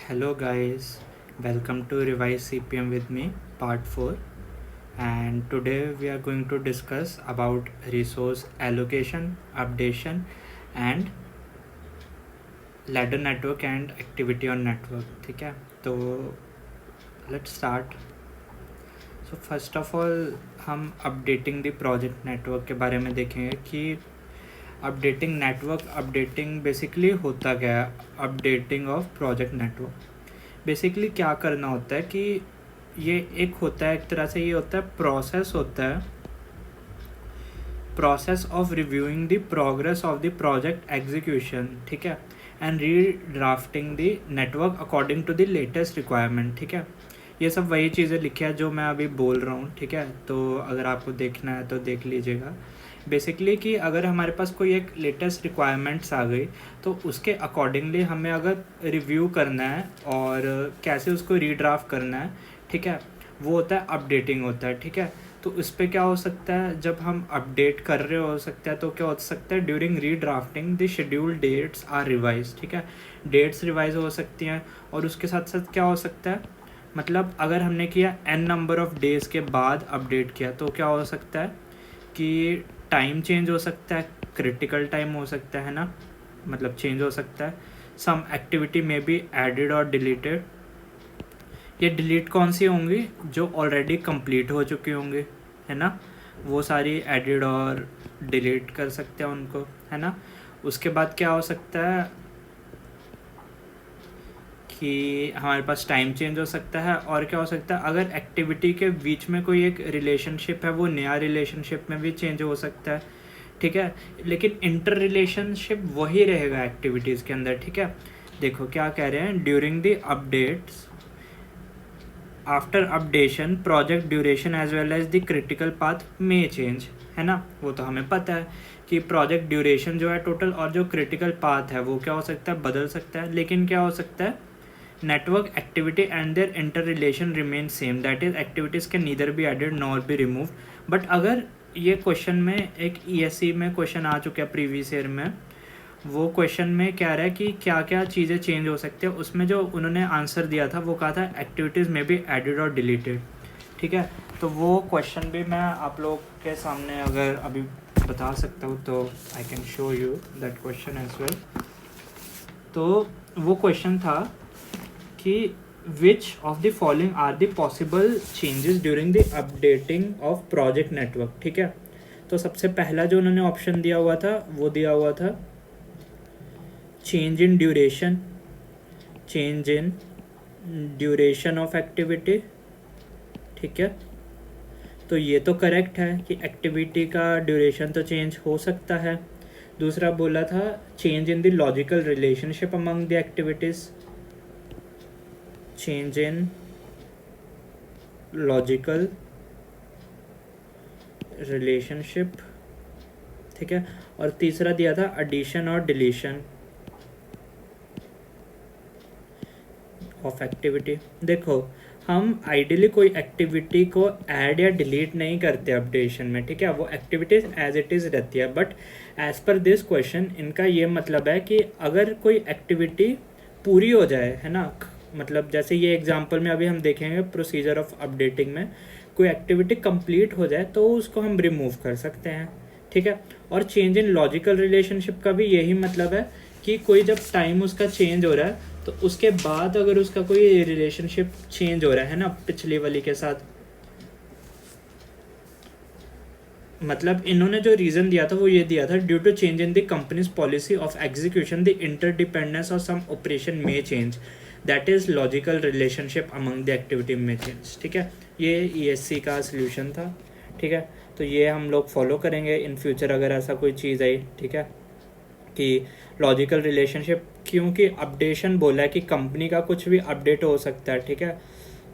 Hello guys, welcome to Revise CPM with me, part 4. And today we are going to discuss about resource allocation, updation, and ladder network and activity on network. ठीक है, तो let's start. So first of all हम updating the project network के बारे में देखेंगे कि updating network updating basically होता क्या है. Updating of project network basically क्या करना होता है कि ये एक होता है, एक तरह से ये होता है प्रोसेस होता है, process of reviewing the progress of the project execution. ठीक है, and redrafting the network according to the latest requirement. ठीक है, ये सब वही चीज़ें लिखी है जो मैं अभी बोल रहा हूँ. ठीक है, तो अगर आपको देखना है तो देख लीजिएगा. बेसिकली कि अगर हमारे पास कोई एक लेटेस्ट रिक्वायरमेंट्स आ गई तो उसके अकॉर्डिंगली हमें अगर रिव्यू करना है और कैसे उसको रीड्राफ्ट करना है, ठीक है, वो होता है अपडेटिंग होता है. ठीक है, तो उस पर क्या हो सकता है, जब हम अपडेट कर रहे हो सकता है तो क्या हो सकता है, during redrafting the schedule dates are revise. ठीक है, डेट्स रिवाइज हो सकती हैं और उसके साथ साथ क्या हो सकता है, मतलब अगर हमने किया n नंबर ऑफ डेज़ के बाद अपडेट किया तो क्या हो सकता है कि टाइम चेंज हो सकता है, क्रिटिकल टाइम हो सकता है ना, मतलब चेंज हो सकता है. सम एक्टिविटी में बी एडिड और डिलीटेड. ये डिलीट कौन सी होंगी, जो ऑलरेडी कंप्लीट हो चुकी होंगी, है ना, वो सारी एडिड और डिलीट कर सकते हैं उनको, है ना. उसके बाद क्या हो सकता है कि हमारे पास टाइम चेंज हो सकता है. और क्या हो सकता है, अगर एक्टिविटी के बीच में कोई एक रिलेशनशिप है वो नया रिलेशनशिप में भी चेंज हो सकता है. ठीक है, लेकिन इंटर रिलेशनशिप वही रहेगा एक्टिविटीज़ के अंदर. ठीक है, देखो क्या कह रहे हैं, during the updates after updation project duration as well as the critical path में चेंज, है ना. वो तो हमें पता है कि प्रोजेक्ट ड्यूरेशन जो है टोटल और जो क्रिटिकल पाथ है वो क्या हो सकता है, बदल सकता है. लेकिन क्या हो सकता है, network activity and their interrelation remain same, that is activities can neither be added nor be removed. but अगर ये क्वेश्चन में एक ESE में क्वेश्चन आ चुका है प्रीवियस ईयर में, वो क्वेश्चन में क्या रहा है कि क्या क्या चीज़ें चेंज हो सकती है, उसमें जो उन्होंने आंसर दिया था वो कहा था एक्टिविटीज़ में भी एडिड और डिलीटेड. ठीक है, तो वो क्वेश्चन भी मैं आप लोग के सामने अगर अभी बता सकता हूँ तो I can show you that question as well. तो वो क्वेश्चन था कि which of the following are the possible changes during the updating of project network. ठीक है, तो सबसे पहला जो उन्होंने ऑप्शन दिया हुआ था वो दिया हुआ था change in duration, change in duration of activity. ठीक है, तो ये तो करेक्ट है कि एक्टिविटी का ड्यूरेशन तो चेंज हो सकता है. दूसरा बोला था change in the logical relationship among the activities, change in logical relationship. ठीक है, और तीसरा दिया था addition और deletion of activity. देखो हम आइडियली कोई एक्टिविटी को ऐड या डिलीट नहीं करते अपडेशन में. ठीक है, वो एक्टिविटीज एज इट इज़ रहती है. बट एज पर दिस क्वेश्चन इनका ये मतलब है कि अगर कोई एक्टिविटी पूरी हो जाए, है ना, मतलब जैसे ये एग्जांपल में अभी हम देखेंगे प्रोसीजर ऑफ अपडेटिंग में कोई एक्टिविटी कंप्लीट हो जाए तो उसको हम रिमूव कर सकते हैं. ठीक है, और चेंज इन लॉजिकल रिलेशनशिप का भी यही मतलब है कि कोई जब टाइम उसका चेंज हो रहा है तो उसके बाद अगर उसका कोई रिलेशनशिप चेंज हो रहा है ना पिछले वाली के साथ, मतलब इन्होंने जो रीज़न दिया था वो ये दिया था, due to change in the company's policy of execution the interdependence of some operation में change, that is logical relationship among the activity में चेंज. ठीक है, ये ESC का सोल्यूशन था. ठीक है, तो ये हम लोग फॉलो करेंगे इन फ्यूचर अगर ऐसा कोई चीज़ आई. ठीक है, कि लॉजिकल रिलेशनशिप, क्योंकि अपडेशन बोला है कि कंपनी का कुछ भी अपडेट हो सकता है. ठीक है,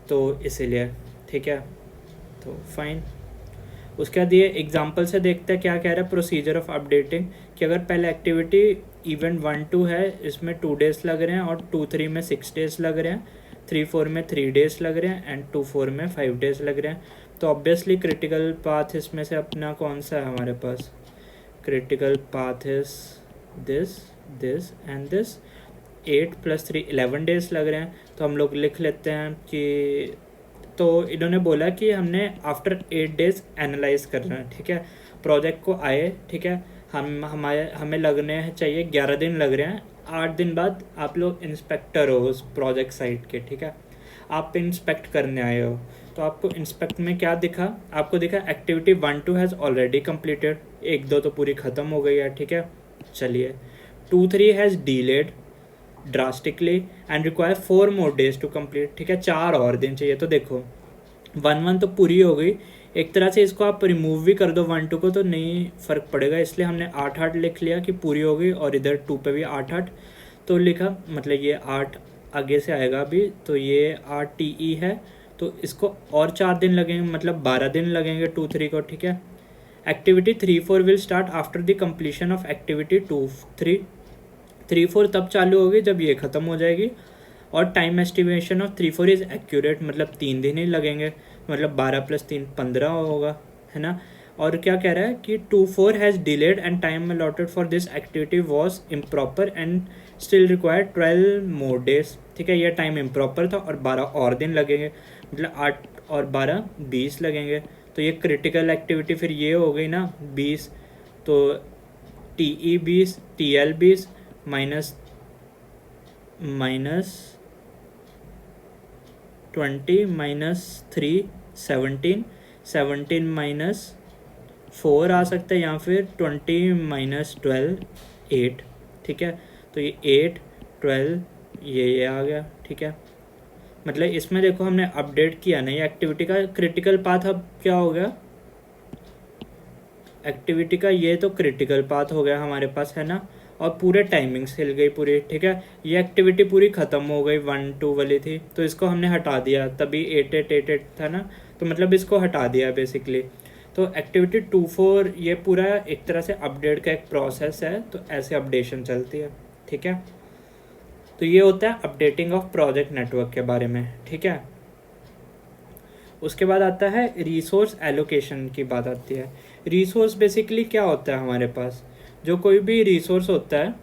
तो इसीलिए. ठीक है, तो फाइन. उसके बाद ये एग्जाम्पल से देखते हैं क्या कह रहा है प्रोसीजर ऑफ अपडेटिंग, कि अगर पहले एक्टिविटी इवेंट 1-2 है, इसमें 2 डेज़ लग रहे हैं और 2-3 में 6 डेज़ लग रहे हैं, 3-4 में 3 डेज़ लग रहे हैं एंड 2-4 में 5 डेज़ लग रहे हैं. तो ऑब्वियसली क्रिटिकल पाथ इसमें से अपना कौन सा है हमारे पास, critical path is this, this and this. 8 + 3 11 days लग रहे हैं। तो हम लोग लिख लेते हैं कि, तो इन्होंने बोला कि हमने आफ्टर 8 डेज एनालाइज करना है, ठीक है। प्रोजेक्ट को आए, ठीक है, हमें लगने चाहिए 11 दिन लग रहे हैं। 8 दिन बाद आप लोग इंस्पेक्टर हो उस प्रोजेक्ट साइट के, ठीक है, आप इंस्पेक्ट करने आए हो। तो आपको इंस्पेक्ट में क्या दिखा, आपको दिखा एक्टिविटी 1-2 हैज़ ऑलरेडी कंप्लीटेड, 1-2 तो पूरी ख़त्म हो गई है, ठीक है। चलिए 2-3 has delayed drastically and require 4 more days to complete, ठीक है, 4 और दिन चाहिए। तो देखो 1-1 तो पूरी हो गई, एक तरह से इसको आप रिमूव भी कर दो 1-2 को तो नहीं फ़र्क पड़ेगा, इसलिए हमने 8-8 लिख लिया कि पूरी हो गई, और इधर 2 पे भी 8-8 तो लिखा, मतलब ये 8 आगे से आएगा अभी, तो ये 8 TE है, तो इसको और 4 दिन लगेंगे, मतलब 12 दिन लगेंगे 2-3 को, ठीक है। Activity 3-4 will start after the completion of activity 2-3, 3-4 तब चालू होगी जब ये ख़त्म हो जाएगी। और time estimation of 3-4 is accurate, मतलब 3 दिन ही लगेंगे, मतलब 12 + 3 15 होगा, है ना। और क्या कह रहा है कि 2-4 has delayed and time allotted for this activity was improper and still required 12 more days, ठीक है। यह टाइम इम्प्रॉपर था और 12 और दिन लगेंगे, मतलब 8 और 12 20 लगेंगे। तो ये क्रिटिकल एक्टिविटी फिर ये हो गई ना 20, तो TE 20 TL 20 माइनस 20 -3 17 17 -4 आ सकता है, या फिर 20 - 12 8, ठीक है। तो ये 8 12 ये आ गया, ठीक है। मतलब इसमें देखो हमने अपडेट किया नहीं एक्टिविटी का क्रिटिकल पाथ, अब क्या हो गया एक्टिविटी का, ये तो क्रिटिकल पाथ हो गया हमारे पास, है ना। और पूरे टाइमिंग्स हिल गई पूरी, ठीक है। ये एक्टिविटी पूरी ख़त्म हो गई 1-2 वाली थी, तो इसको हमने हटा दिया, तभी 8-8 था ना, तो मतलब इसको हटा दिया बेसिकली। तो एक्टिविटी 2-4 ये पूरा एक तरह से अपडेट का एक प्रोसेस है, तो ऐसे अपडेशन चलती है, ठीक है। तो ये होता है अपडेटिंग ऑफ प्रोजेक्ट नेटवर्क के बारे में, ठीक है। उसके बाद आता है रिसोर्स एलोकेशन की बात आती है। रिसोर्स बेसिकली क्या होता है हमारे पास, जो कोई भी रिसोर्स होता है,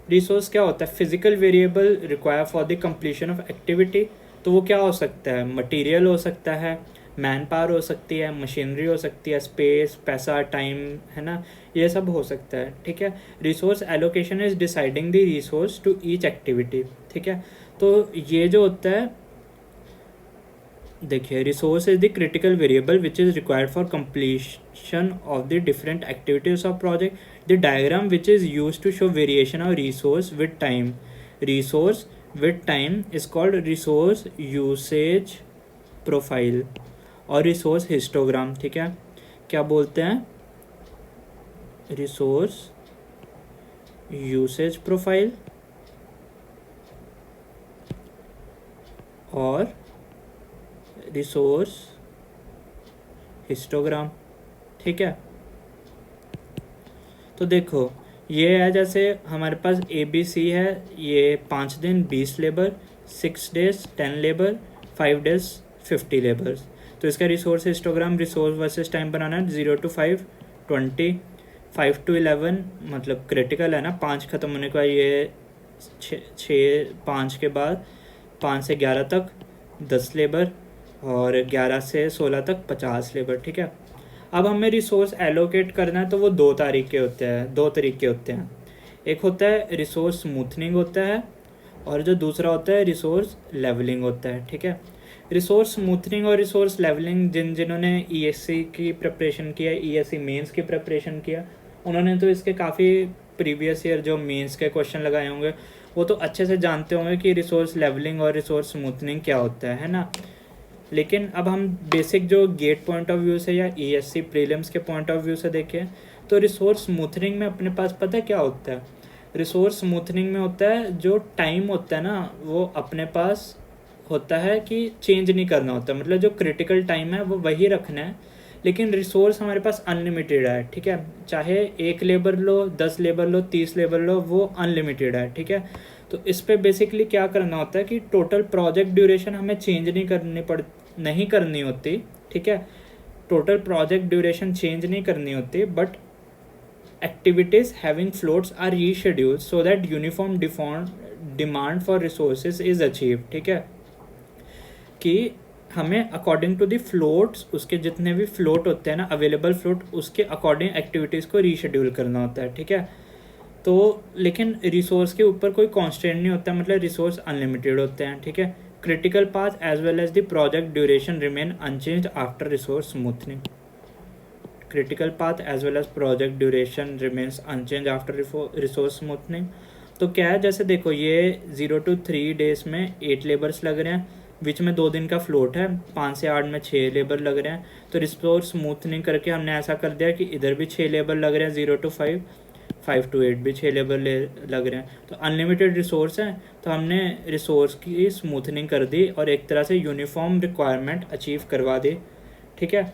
रिसोर्स क्या होता है, physical variable require for the completion of activity. तो वो क्या हो सकता है, मटेरियल हो सकता है, मैन पावर हो सकती है, मशीनरी हो सकती है, स्पेस, पैसा, टाइम, है ना, ये सब हो सकता है, ठीक है। Resource allocation is deciding the resource to each activity, ठीक है। तो ये जो होता है, देखिए resource is the critical variable which is required for completion of the different activities of project. The diagram which is used to show variation of resource with time is called resource usage profile और resource histogram, ठीक है। क्या बोलते हैं, resource usage profile और resource histogram, ठीक है। तो देखो ये है, जैसे हमारे पास ABC है, ये 5 दिन 20 labour, 6 days 10 labour, 5 days 50 labours. तो इसका resource histogram resource versus time बनाना है, 0 to 5 20, 5 to 11 मतलब क्रिटिकल है ना, 5 ख़त्म होने का, ये 5 के बाद 5 से 11 तक 10 लेबर, और 11 से 16 तक 50 लेबर, ठीक है। अब हमें रिसोर्स एलोकेट करना है, तो वो दो तरीके होते हैं। एक होता है रिसोर्स स्मूथनिंग होता है, और जो दूसरा होता है रिसोर्स लेवलिंग होता है, ठीक है। रिसोर्स स्मूथनिंग और रिसोर्स लेवलिंग जिन्होंने ESC की प्रिपरेशन किया, ESC मेंस की प्रिपरेशन किया, उन्होंने तो इसके काफ़ी प्रीवियस ईयर जो मेंस के क्वेश्चन लगाए होंगे, वो तो अच्छे से जानते होंगे कि रिसोर्स लेवलिंग और रिसोर्स स्मूथनिंग क्या होता है ना। लेकिन अब हम बेसिक जो गेट पॉइंट ऑफ व्यू से या ESC प्रीलिम्स के पॉइंट ऑफ व्यू से देखें, तो रिसोर्स स्मूथनिंग में अपने पास पता है क्या होता है। रिसोर्स स्मूथनिंग में होता है जो टाइम होता है ना, वो अपने पास होता है कि चेंज नहीं करना होता, मतलब जो क्रिटिकल टाइम है वो वही रखना है, लेकिन रिसोर्स हमारे पास अनलिमिटेड है, ठीक है। चाहे 1 लेबर लो, 10 लेबर लो, 30 लेबर लो, वो अनलिमिटेड है, ठीक है। तो इस पे बेसिकली क्या करना होता है कि टोटल प्रोजेक्ट ड्यूरेशन हमें चेंज नहीं करनी होती, ठीक है। टोटल प्रोजेक्ट ड्यूरेशन चेंज नहीं करनी होती, but activities having floats are rescheduled so that uniform demand for resources is achieve, ठीक है, कि हमें अकॉर्डिंग टू द फ्लोट्स, उसके जितने भी फ्लोट होते हैं ना, अवेलेबल फ्लोट, उसके अकॉर्डिंग एक्टिविटीज़ को रीशेड्यूल करना होता है, ठीक है। तो लेकिन रिसोर्स के ऊपर कोई कॉन्स्टेंट नहीं होता, मतलब रिसोर्स अनलिमिटेड होते हैं, ठीक है। Critical path as well as the project duration remain unchanged after resource smoothening. Critical path as well as project duration remains unchange after resource smoothening. तो क्या है, जैसे देखो ये 0 to 3 डेज में 8 लेबर्स लग रहे हैं, बीच में 2 दिन का फ्लोट है, 5 से 8 में 6 लेबर लग रहे हैं। तो रिसोर्स स्मूथनिंग करके हमने ऐसा कर दिया कि इधर भी 6 लेबर लग रहे हैं 0 to 5, 5 to 8 भी 6 लेबर लग रहे हैं। तो अनलिमिटेड रिसोर्स है, तो हमने रिसोर्स की स्मूथनिंग कर दी और एक तरह से यूनिफॉर्म रिक्वायरमेंट अचीव करवा दी, ठीक है।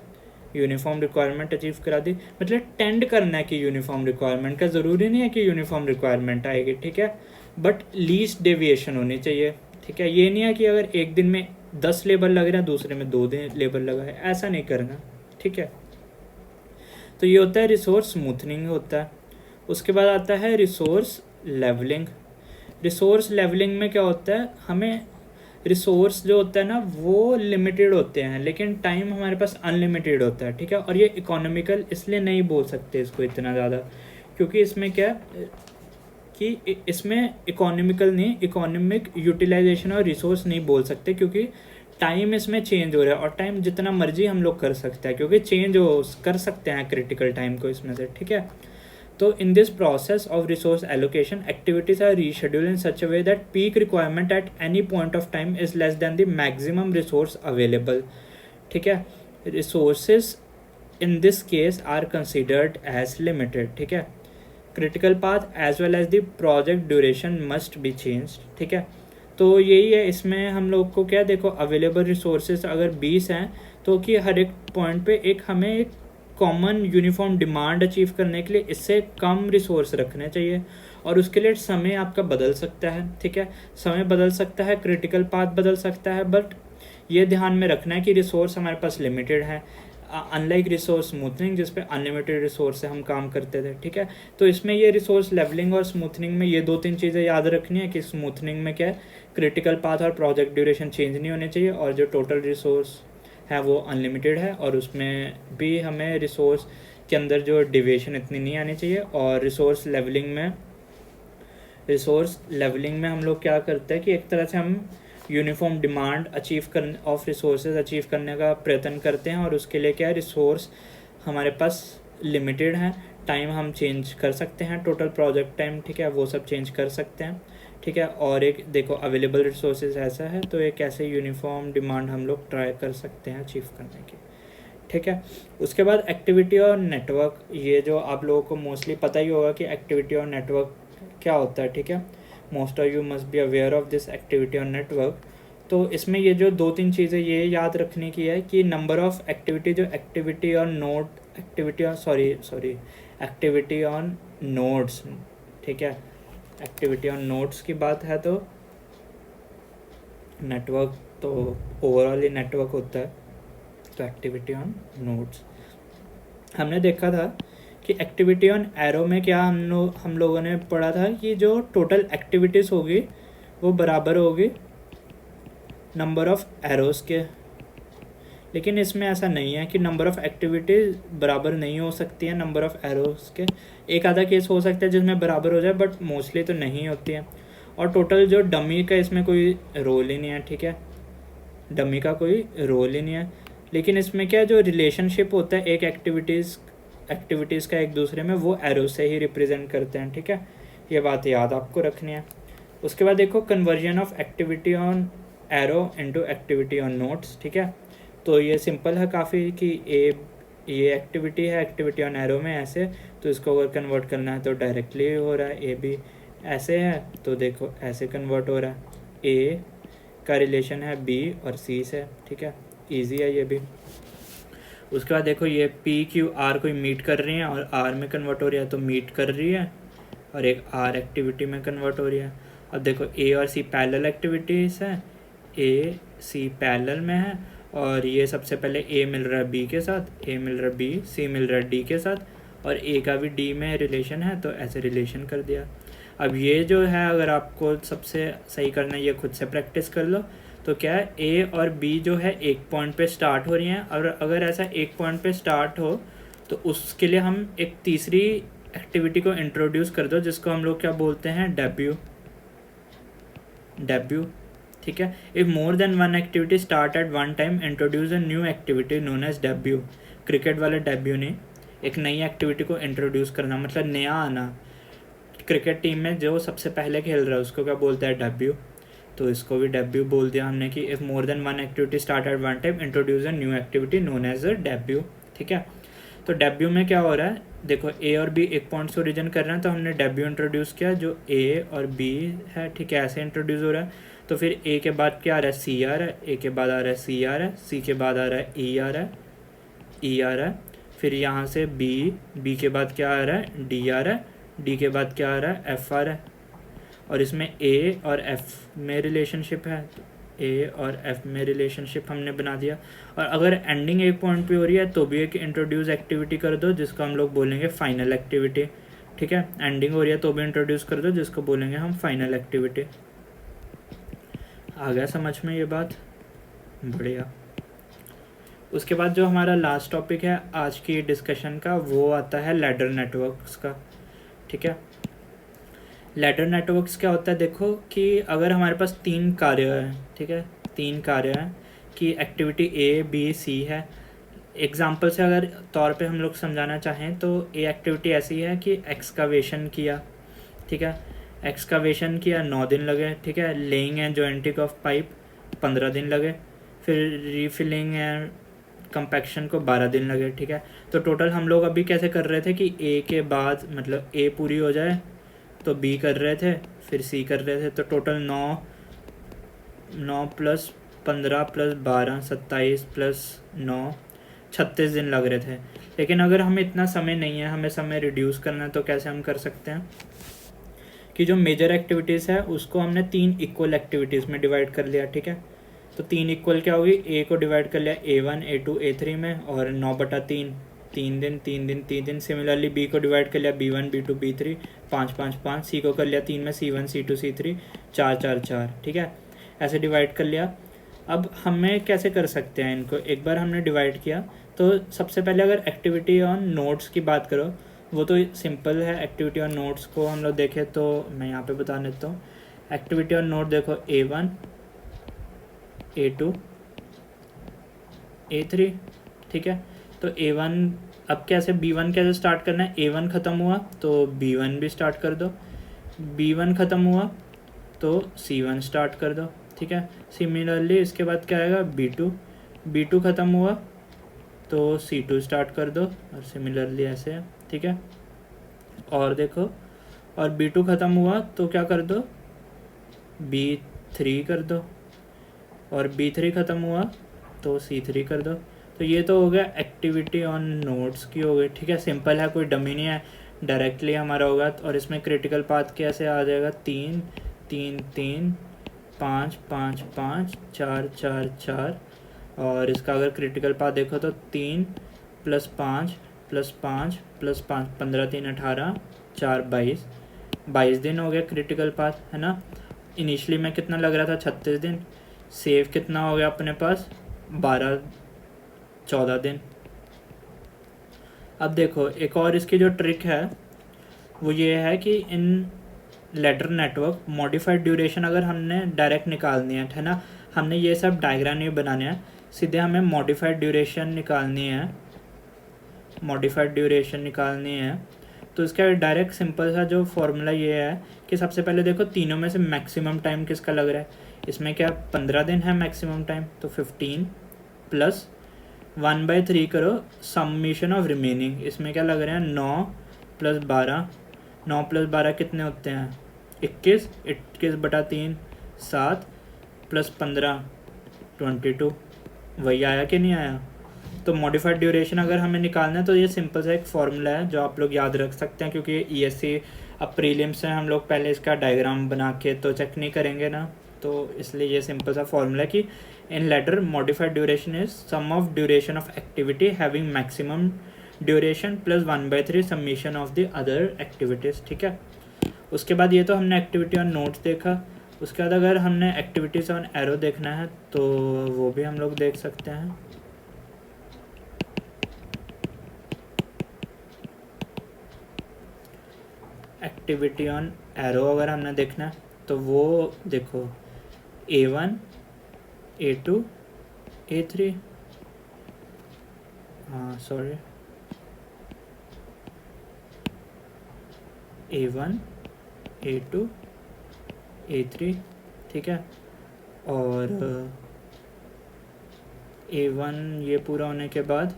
यूनिफॉर्म रिक्वायरमेंट अचीव करा दी, मतलब टेंड करना है कि यूनिफॉर्म रिक्वायरमेंट का, ज़रूरी नहीं है कि यूनिफॉर्म रिक्वायरमेंट आएगी, ठीक है, बट लीस्ट डेविएशन होनी चाहिए, ठीक है। ये नहीं है कि अगर एक दिन में 10 लेबर लग रहे हैं, दूसरे में 2 दिन लेबर लगा है, ऐसा नहीं करना, ठीक है। तो ये होता है रिसोर्स स्मूथनिंग होता है। उसके बाद आता है रिसोर्स लेवलिंग। रिसोर्स लेवलिंग में क्या होता है, हमें रिसोर्स जो होता है ना वो लिमिटेड होते हैं, लेकिन टाइम हमारे पास अनलिमिटेड होता है, ठीक है। और ये इकोनॉमिकल इसलिए नहीं बोल सकते इसको इतना ज़्यादा, क्योंकि इसमें क्या कि इसमें इकोनॉमिकल नहीं, इकोनॉमिक यूटिलाइजेशन और रिसोर्स नहीं बोल सकते, क्योंकि टाइम इसमें चेंज हो रहा है और टाइम जितना मर्जी हम लोग कर सकते हैं, क्योंकि चेंज कर सकते हैं क्रिटिकल टाइम को इसमें से, ठीक है। तो in this process of resource allocation, activities are rescheduled in such a way that peak requirement at any point of time is less than the maximum resource available, ठीक है। resources in this case are considered as limited, ठीक है। critical path as well as the project duration must be changed, ठीक है। तो यही है इसमें हम लोग को क्या, देखो अवेलेबल रिसोर्सेज अगर 20 हैं तो कि हर एक पॉइंट पे एक हमें एक कॉमन यूनिफॉर्म डिमांड अचीव करने के लिए इससे कम रिसोर्स रखने चाहिए, और उसके लिए समय आपका बदल सकता है, ठीक है। समय बदल सकता है, क्रिटिकल पाथ बदल सकता है, बट ये ध्यान में रखना है कि रिसोर्स हमारे पास लिमिटेड है, अनलाइक रिसोर्स स्मूथनिंग जिस पे अनलिमिटेड रिसोर्स से हम काम करते थे, ठीक है। तो इसमें ये रिसोर्स लेवलिंग और स्मूथनिंग में ये 2-3 चीज़ें याद रखनी है कि स्मूथनिंग में क्या है, क्रिटिकल पाथ और प्रोजेक्ट ड्यूरेशन चेंज नहीं होने चाहिए, और जो टोटल रिसोर्स है वो अनलिमिटेड है, और उसमें भी हमें रिसोर्स के अंदर जो डिविएशन इतनी नहीं आनी चाहिए। और रिसोर्स लेवलिंग में हम लोग क्या करते हैं कि एक तरह से हम यूनिफॉर्म डिमांड अचीव कर ऑफ रिसोर्सेज अचीव करने का प्रयत्न करते हैं, और उसके लिए क्या है, रिसोर्स हमारे पास लिमिटेड है, टाइम हम चेंज कर सकते हैं, टोटल प्रोजेक्ट टाइम, ठीक है, वो सब चेंज कर सकते हैं, ठीक है। और एक देखो अवेलेबल रिसोर्सेज ऐसा है, तो एक ऐसे यूनिफॉर्म डिमांड हम लोग ट्राई कर सकते हैं अचीव करने की, ठीक है। उसके बाद एक्टिविटी और नेटवर्क, ये जो आप लोगों को मोस्टली पता ही होगा कि एक्टिविटी और नेटवर्क क्या होता है, ठीक है। Most of you must be aware of this activity और नेटवर्क। तो इसमें ये जो 2-3 चीज़ें ये याद रखने की है कि नंबर ऑफ एक्टिविटी, जो एक्टिविटी ऑन नोड्स, ठीक है, एक्टिविटी ऑन नोड्स की बात है, तो नेटवर्क तो ओवरऑल ही नेटवर्क होता है, तो एक्टिविटी ऑन नोड्स हमने देखा था कि एक्टिविटी ऑन एरो में क्या हम लोगों ने पढ़ा था कि जो टोटल एक्टिविटीज़ होगी वो बराबर होगी नंबर ऑफ एरोज़ के, लेकिन इसमें ऐसा नहीं है कि नंबर ऑफ एक्टिविटीज़ बराबर नहीं हो सकती है नंबर ऑफ एरोज़ के। एक आधा केस हो सकता है जिसमें बराबर हो जाए, बट मोस्टली तो नहीं होती है। और टोटल जो डमी का इसमें कोई रोल ही नहीं है, ठीक है, डमी का कोई रोल ही नहीं है। लेकिन इसमें क्या जो रिलेशनशिप होता है एक एक्टिविटीज़ का एक दूसरे में, वो एरो से ही रिप्रेजेंट करते हैं, ठीक है, ये बात याद आपको रखनी है। उसके बाद देखो conversion of activity on arrow into activity on notes, ठीक है। तो ये सिंपल है काफ़ी कि ये एक्टिविटी है, एक्टिविटी ऑन एरो में ऐसे, तो इसको अगर कन्वर्ट करना है तो डायरेक्टली हो रहा है, ए भी ऐसे है तो देखो ऐसे कन्वर्ट हो रहा है, ए का रिलेशन है बी और सी से, ठीक है, ईजी है ये भी। उसके बाद देखो ये पी क्यू आर कोई मीट कर रही है और आर में कन्वर्ट हो रही है, तो मीट कर रही है, और एक आर एक्टिविटी में कन्वर्ट हो रही है। अब देखो ए और सी पैरेलल एक्टिविटीज़ है, ए सी पैरेलल में है, और ये सबसे पहले ए मिल रहा है बी के साथ, ए मिल रहा है बी, सी मिल रहा है डी के साथ, और ए का भी डी में रिलेशन है, तो ऐसे रिलेशन कर दिया। अब ये जो है अगर आपको सबसे सही करना है ये खुद से प्रैक्टिस कर लो। तो क्या है, ए और बी जो है एक पॉइंट पे स्टार्ट हो रही हैं, और अगर ऐसा एक पॉइंट पे स्टार्ट हो तो उसके लिए हम एक तीसरी एक्टिविटी को इंट्रोड्यूस कर दो जिसको हम लोग क्या बोलते हैं, डब्ल्यू। ठीक है, if more than one activity start at one time introduce a new activity known as W. Cricket वाले डब्ल्यू ने एक नई एक्टिविटी को इंट्रोड्यूस करना, मतलब नया आना। क्रिकेट टीम में जो सबसे पहले खेल रहा है उसको क्या बोलता है, डब्ल्यू। तो इसको भी डब्ल्यू बोल दिया हमने कि if more than one activity start at one time introduce a new activity known as a W. ठीक है, तो डब्ल्यू में क्या हो रहा है, देखो ए और बी एक पॉइंट से ओरिजिन कर रहे हैं, तो हमने डब्ल्यू इंट्रोड्यूस किया जो ए और बी है। ठीक है, ऐसे इंट्रोड्यूस हो रहा है। तो फिर ए के बाद क्या आ रहा है, सी आ रहा है, ए के बाद आ रहा है सी आ रहा है, सी के बाद आ रहा है ई आ रहा है, ई आ रहा है। फिर यहाँ से बी के बाद क्या आ रहा है, डी आ रहा है, डी के बाद क्या आ रहा है, एफ आ रहा है। और इसमें ए और एफ में रिलेशनशिप है, तो ए और एफ में रिलेशनशिप हमने बना दिया। और अगर एंडिंग एक पॉइंट पे हो रही है तो भी एक इंट्रोड्यूस एक्टिविटी कर दो जिसको हम लोग बोलेंगे फाइनल एक्टिविटी। ठीक है, एंडिंग हो रही है तो भी इंट्रोड्यूस कर दो जिसको बोलेंगे हम फाइनल एक्टिविटी। आ गया समझ में ये बात, बढ़िया। उसके बाद जो हमारा लास्ट टॉपिक है आज की डिस्कशन का वो आता है लैडर नेटवर्क्स का। ठीक है, लैडर नेटवर्क्स क्या होता है, देखो कि अगर हमारे पास तीन कार्य हैं, ठीक है, तीन कार्य हैं कि एक्टिविटी ए बी सी है। एग्जाम्पल से अगर तौर पे हम लोग समझाना चाहें तो ए एक्टिविटी ऐसी है कि एक्सकावेशन किया। ठीक है, एक्सकावेशन किया 9 दिन लगे। ठीक है, laying and jointing of pipe 15 दिन लगे। फिर रीफिलिंग एंड कंपैक्शन को 12 दिन लगे। ठीक है, तो टोटल हम लोग अभी कैसे कर रहे थे कि ए के बाद मतलब ए पूरी हो जाए तो बी कर रहे थे, फिर सी कर रहे थे, तो टोटल 9 प्लस 15 प्लस 12 27 प्लस 9 36 दिन लग रहे थे। लेकिन अगर हमें इतना समय नहीं है, हमें समय रिड्यूस करना है, तो कैसे हम कर सकते हैं कि जो मेजर एक्टिविटीज़ है उसको हमने 3 इक्वल एक्टिविटीज़ में डिवाइड कर लिया। ठीक है, तो 3 इक्वल क्या होगी, ए को डिवाइड कर लिया A1 A2 A3 में और 9/3 3 दिन 3 दिन 3 दिन। सिमिलरली बी को डिवाइड कर लिया B1 B2 B3 5 5 5। सी को कर लिया 3 में C1 C2 C3 4 4 4। ठीक है, ऐसे डिवाइड कर लिया। अब हमें कैसे कर सकते हैं इनको, एक बार हमने डिवाइड किया तो सबसे पहले अगर एक्टिविटी ऑन नोट्स की बात करो वो तो सिंपल है। एक्टिविटी ऑन नोट्स को हम लोग देखें तो मैं यहाँ पे बता देता हूँ। एक्टिविटी ऑन नोट देखो A1 A2 A3। ठीक है, तो A1 अब कैसे B1 कैसे स्टार्ट करना है, A1 ख़त्म हुआ तो B1 भी स्टार्ट कर दो, B1 ख़त्म हुआ तो C1 स्टार्ट कर दो। ठीक है, सिमिलरली इसके बाद क्या आएगा B2 ख़त्म हुआ तो C2 स्टार्ट कर दो और सिमिलरली ऐसे। ठीक है, और देखो और B2 ख़त्म हुआ तो क्या कर दो, B3 कर दो, और B3 ख़त्म हुआ तो C3 कर दो। तो ये तो हो गया एक्टिविटी ऑन नोट्स की हो गई। ठीक है, सिंपल है, कोई डमी नहीं है, डायरेक्टली हमारा होगा। और इसमें क्रिटिकल पाथ कैसे आ जाएगा, 3 3 3 5 5 5 4 4 4। और इसका अगर क्रिटिकल पाथ देखो तो 3 + 5 + 5 + 5 15 3 18 4 22 दिन हो गया क्रिटिकल पाथ, है ना। इनिशियली में कितना लग रहा था, 36 दिन। सेव कितना हो गया अपने पास, 14 दिन। अब देखो एक और इसकी जो ट्रिक है वो ये है कि इन लैडर नेटवर्क मॉडिफाइड ड्यूरेशन अगर हमने डायरेक्ट निकालनी है ना, हमने ये सब डायग्राम नहीं बनाने हैं, सीधे हमें मॉडिफाइड ड्यूरेशन निकालनी है। मॉडिफाइड ड्यूरेशन निकालनी है तो इसका डायरेक्ट सिंपल सा जो फॉर्मूला ये है कि सबसे पहले देखो तीनों में से मैक्सिमम टाइम किसका लग रहा है, इसमें क्या 15 दिन है मैक्सिमम टाइम, तो 15 + 1/3 करो समीशन ऑफ रिमेनिंग। इसमें क्या लग रहा है 9 + 12 9 + 12 कितने होते हैं 21 21/3 7 + 15 22। वही आया कि नहीं आया। तो मॉडिफाइड ड्यूरेशन अगर हमें निकालना है तो ये सिंपल सा एक फॉर्मूला है जो आप लोग याद रख सकते हैं, क्योंकि ESC अब प्रीलिम्स है, हम लोग पहले इसका डायग्राम बना के तो चेक नहीं करेंगे ना, तो इसलिए ये सिंपल सा फॉर्मूला है कि in latter modified duration is sum of duration of activity having maximum duration + 1/3 summation of the other activities. ठीक है, उसके बाद ये तो हमने एक्टिविटी ऑन नोट्स देखा। उसके बाद अगर हमने एक्टिविटीज़ ऑन एरो देखना है तो वो भी हम लोग देख सकते हैं। एक्टिविटी ऑन एरो अगर हमने देखना है तो वो देखो A1 A2 A3, हाँ सॉरी, A1 A2 A3, ठीक है। और A1 ये पूरा होने के बाद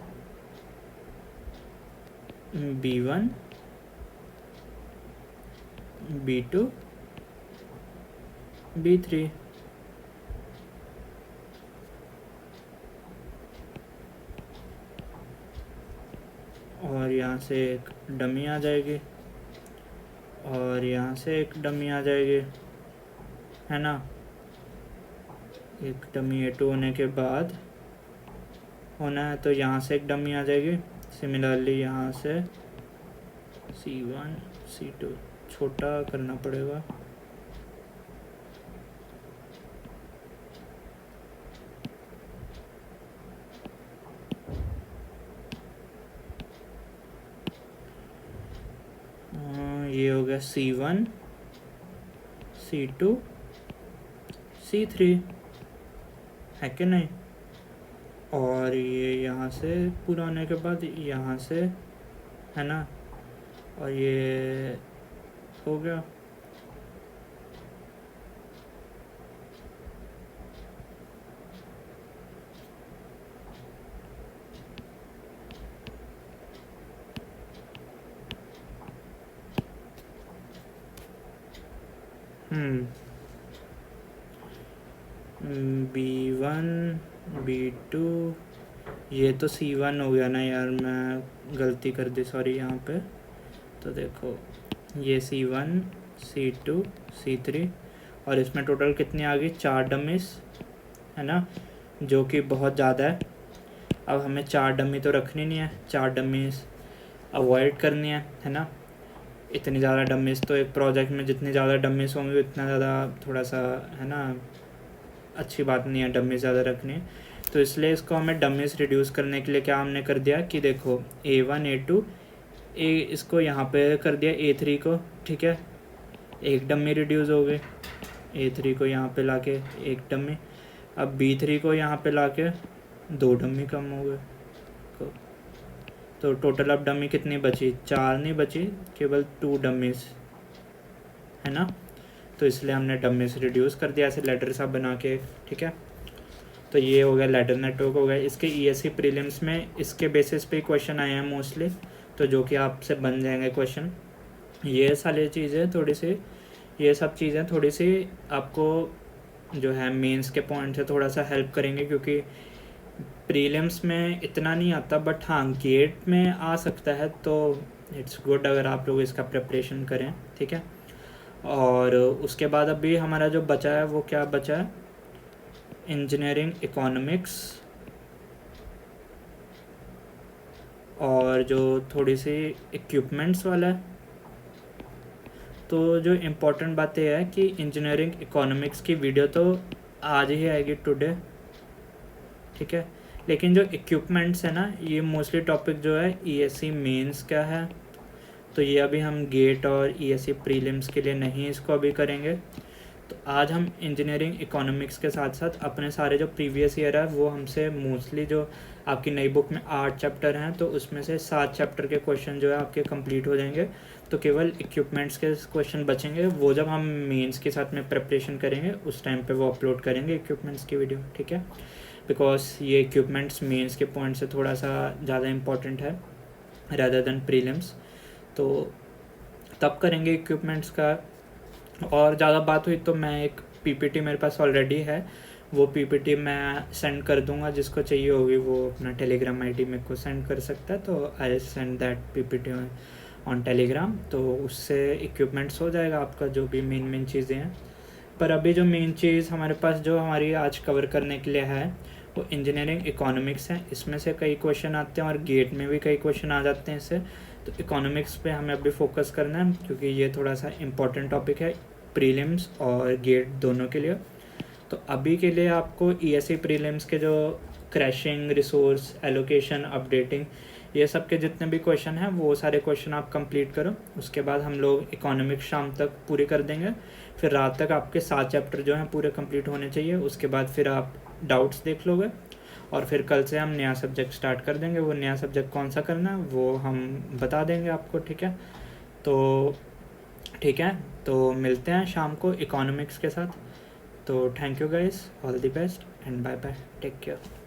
B1 B2 B3, और यहाँ से एक डमी आ जाएगी और यहाँ से एक डमी आ जाएगी, है ना। एक डमी A2 होने के बाद होना है तो यहाँ से एक डमी आ जाएगी। सिमिलरली यहाँ से C1 C2 छोटा करना पड़ेगा। ये हो गया C1 C2 C3, है कि नहीं। और ये यहाँ से पूरा होने के बाद यहाँ से, है ना, और ये हो गया। B1 B2, ये तो C1 हो गया ना यार, मैं गलती कर दी, सॉरी यहाँ पे। तो देखो ये C1 C2 C3 और इसमें टोटल कितनी आ गई, 4 डमीज, है ना, जो कि बहुत ज़्यादा है। अब हमें 4 डमी तो रखनी नहीं है, 4 डमीज अवॉइड करनी है ना। इतनी ज़्यादा डमीज तो एक प्रोजेक्ट में जितनी ज़्यादा डमीज होंगी उतना ज़्यादा थोड़ा सा, है ना, अच्छी बात नहीं है डमीज ज़्यादा रखनी। तो इसलिए इसको हमें डमीज रिड्यूस करने के लिए क्या हमने कर दिया कि देखो A1 A2 इसको यहाँ पे कर दिया A3 को, ठीक है, एक डमी रिड्यूस हो गए। A3 को यहाँ पे लाके एक डमी, अब B3 को यहाँ पे लाके 2 डमी कम हो गए। तो टोटल अब डमी कितनी बची, 4 नहीं बची, केवल 2 डमीज, है ना। तो इसलिए हमने डमीज रिड्यूस कर दिया ऐसे लेटर सा बना के, ठीक है। तो ये हो गया लैडर नेटवर्क हो गया। इसके ESE प्रीलिम्स में इसके बेसिस पे क्वेश्चन आए हैं मोस्टली, तो जो कि आपसे बन जाएंगे क्वेश्चन। ये सारी चीज़ें थोड़ी सी, ये सब चीज़ें थोड़ी सी आपको जो है मेंस के पॉइंट से थोड़ा सा हेल्प करेंगे, क्योंकि प्रीलिम्स में इतना नहीं आता, बट हाँ गेट में आ सकता है। तो इट्स गुड अगर आप लोग इसका प्रिपरेशन करें, ठीक है। और उसके बाद अभी हमारा जो बचा है वो क्या बचा है, इंजीनियरिंग इकोनॉमिक्स, और जो थोड़ी सी इक्विपमेंट्स वाला है। तो जो इम्पोर्टेंट बात यह है कि इंजीनियरिंग इकोनॉमिक्स की वीडियो तो आज ही आएगी टुडे, ठीक है। लेकिन जो इक्विपमेंट्स है ना, ये मोस्टली टॉपिक जो है ESE मेंस का है, तो ये अभी हम गेट और ESE प्रीलिम्स के लिए नहीं इसको अभी करेंगे। तो आज हम इंजीनियरिंग इकोनॉमिक्स के साथ साथ अपने सारे जो प्रीवियस ईयर है वो हमसे मोस्टली जो आपकी नई बुक में 8 चैप्टर हैं, तो उसमें से 7 चैप्टर के क्वेश्चन जो है आपके कंप्लीट हो जाएंगे। तो केवल इक्विपमेंट्स के क्वेश्चन बचेंगे, वो जब हम मेंस के साथ में प्रिपरेशन करेंगे उस टाइम पे वो अपलोड करेंगे इक्विपमेंट्स की वीडियो, ठीक है। बिकॉज ये इक्विपमेंट्स मेंस के पॉइंट से थोड़ा सा ज़्यादा इम्पॉर्टेंट है रादर देन प्रीलिम्स, तो तब करेंगे इक्विपमेंट्स का। और ज़्यादा बात हुई तो मैं एक PPT मेरे पास ऑलरेडी है, वो PPT मैं सेंड कर दूंगा, जिसको चाहिए होगी वो अपना टेलीग्राम ID मेरे को सेंड कर सकता है। तो I send that PPT on Telegram, तो उससे इक्विपमेंट्स हो जाएगा आपका जो भी मेन चीज़ें हैं। पर अभी जो मेन चीज़ हमारे पास जो हमारी आज कवर करने के लिए है वो इंजीनियरिंग इकोनॉमिक्स है। इसमें से कई क्वेश्चन आते हैं और गेट में भी कई क्वेश्चन आ जाते हैं इससे। तो इकोनॉमिक्स पे हमें अभी फोकस करना है क्योंकि ये थोड़ा सा इम्पोर्टेंट टॉपिक है प्रीलिम्स और गेट दोनों के लिए। तो अभी के लिए आपको ईएससी प्रीलिम्स के जो क्रैशिंग, रिसोर्स एलोकेशन, अपडेटिंग, ये सब के जितने भी क्वेश्चन हैं वो सारे क्वेश्चन आप कंप्लीट करो। उसके बाद हम लोग इकोनॉमिक्स शाम तक पूरी कर देंगे। फिर रात तक आपके 7 चैप्टर जो हैं पूरे कंप्लीट होने चाहिए। उसके बाद फिर आप डाउट्स देख लोगे और फिर कल से हम नया सब्जेक्ट स्टार्ट कर देंगे। वो नया सब्जेक्ट कौन सा करना है वो हम बता देंगे आपको, ठीक है। तो ठीक है, तो मिलते हैं शाम को इकोनॉमिक्स के साथ। तो thank you guys, all the best and bye bye, take care.